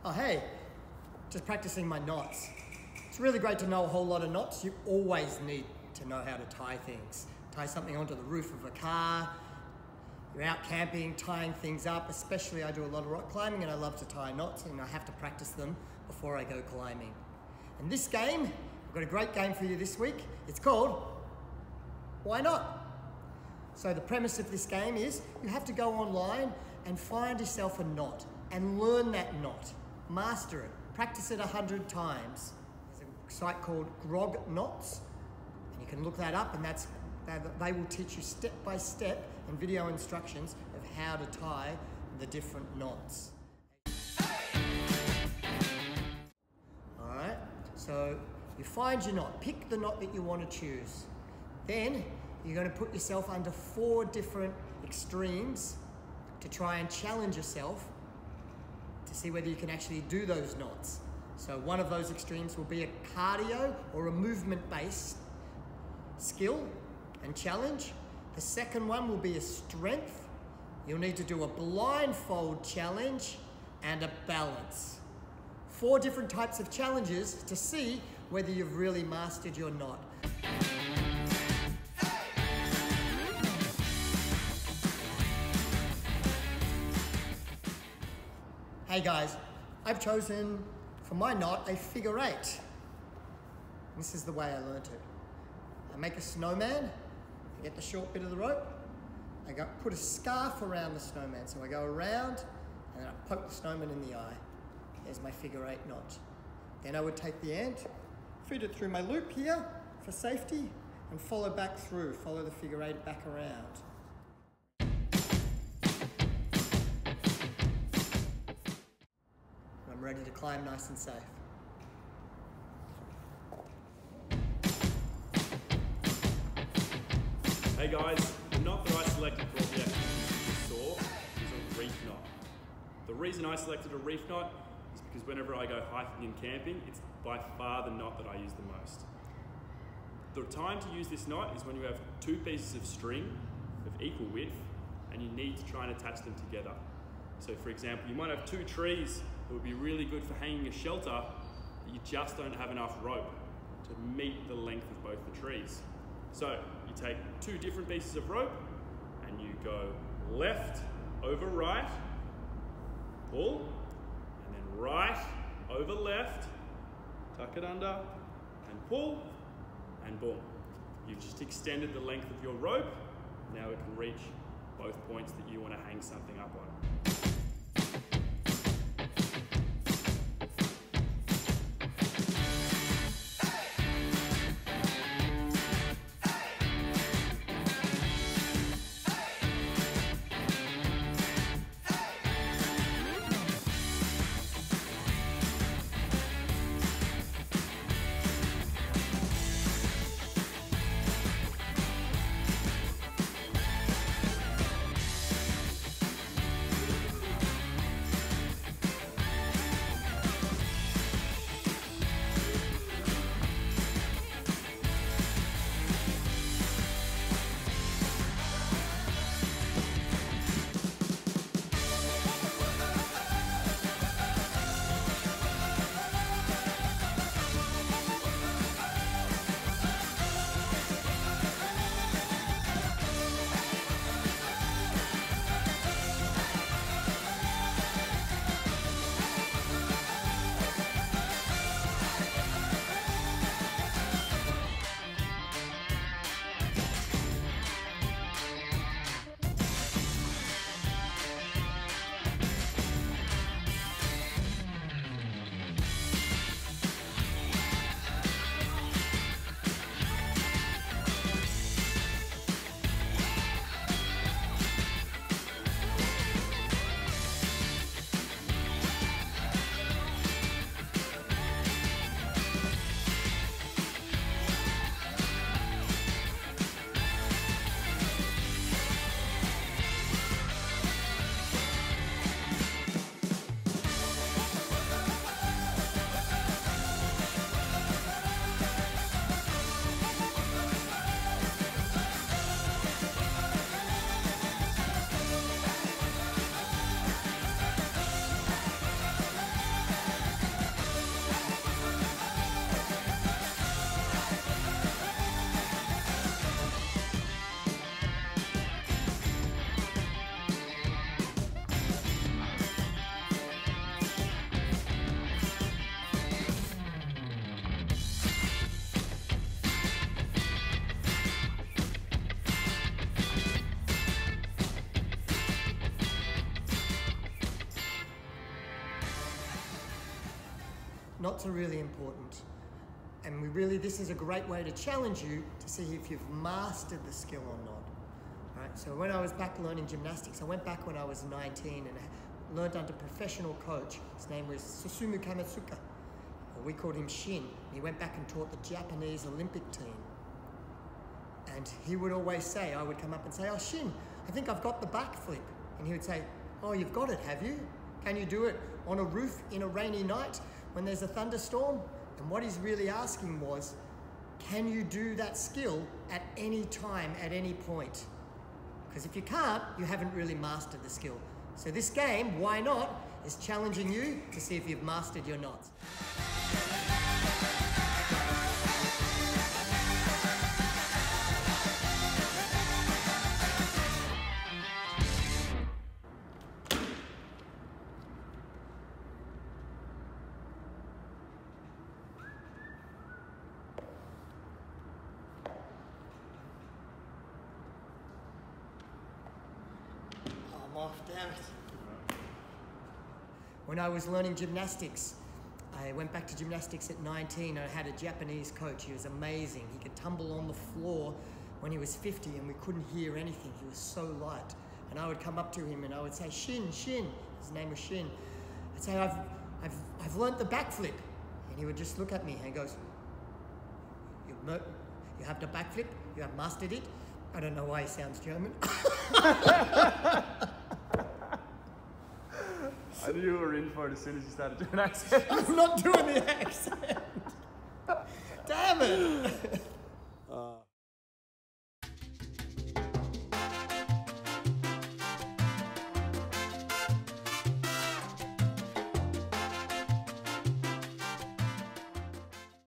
Oh hey, just practicing my knots. It's really great to know a whole lot of knots. You always need to know how to tie things. Tie something onto the roof of a car. You're out camping, tying things up, especially I do a lot of rock climbing and I love to tie knots and I have to practice them before I go climbing. And this game, I've got a great game for you this week. It's called Why Not? So the premise of this game is you have to go online and find yourself a knot and learn that knot. Master it, practice it 100 times. There's a site called GROG knots, and you can look that up, and they will teach you step by step and video instructions of how to tie the different knots. All right, so you find your knot, pick the knot that you want to choose. Then you're going to put yourself under 4 different extremes to try and challenge yourself to see whether you can actually do those knots. So one of those extremes will be a cardio or a movement-based skill and challenge. The second one will be a strength. You'll need to do a blindfold challenge and a balance. 4 different types of challenges to see whether you've really mastered your knot. Hey guys, I've chosen for my knot a figure 8. This is the way I learned it. I make a snowman, I get the short bit of the rope, I put a scarf around the snowman, so I go around and then I poke the snowman in the eye. There's my figure 8 knot. Then I would take the end, feed it through my loop here for safety, and follow back through, follow the figure 8 back around. I'm ready to climb nice and safe. Hey guys, the knot that I selected for the activity you saw is a reef knot. The reason I selected a reef knot is because whenever I go hiking and camping, it's by far the knot that I use the most. The time to use this knot is when you have 2 pieces of string of equal width and you need to try and attach them together. So for example, you might have 2 trees that would be really good for hanging a shelter, but you just don't have enough rope to meet the length of both the trees. So you take 2 different pieces of rope and you go left over right, pull, and then right over left, tuck it under and pull, and boom. You've just extended the length of your rope. Now it can reach both points that you want to hang something up on. knots are really important. And this is a great way to challenge you to see if you've mastered the skill or not. Right? So when I was back learning gymnastics, I went back when I was 19 and learned under a professional coach. His name was Susumu Kamatsuka, or we called him Shin. He went back and taught the Japanese Olympic team. And he would always say, I would come up and say, oh Shin, I think I've got the backflip. And he would say, oh, you've got it, have you? Can you do it on a roof in a rainy night when there's a thunderstorm? And what he's really asking was, can you do that skill at any time, at any point? Because if you can't, you haven't really mastered the skill. So this game, Why Not, is challenging you to see if you've mastered your knots. Off, damn it. When I was learning gymnastics, I went back to gymnastics at 19 and I had a Japanese coach. He was amazing. He could tumble on the floor when he was 50 and we couldn't hear anything. He was so light. And I would come up to him and I would say, Shin, Shin. His name was Shin. I'd say, I've learnt the backflip. And he would just look at me and he goes, you have the backflip? You have mastered it? I don't know why he sounds German. I knew you were in for it as soon as you started doing accents. I'm not doing the accent. Damn it.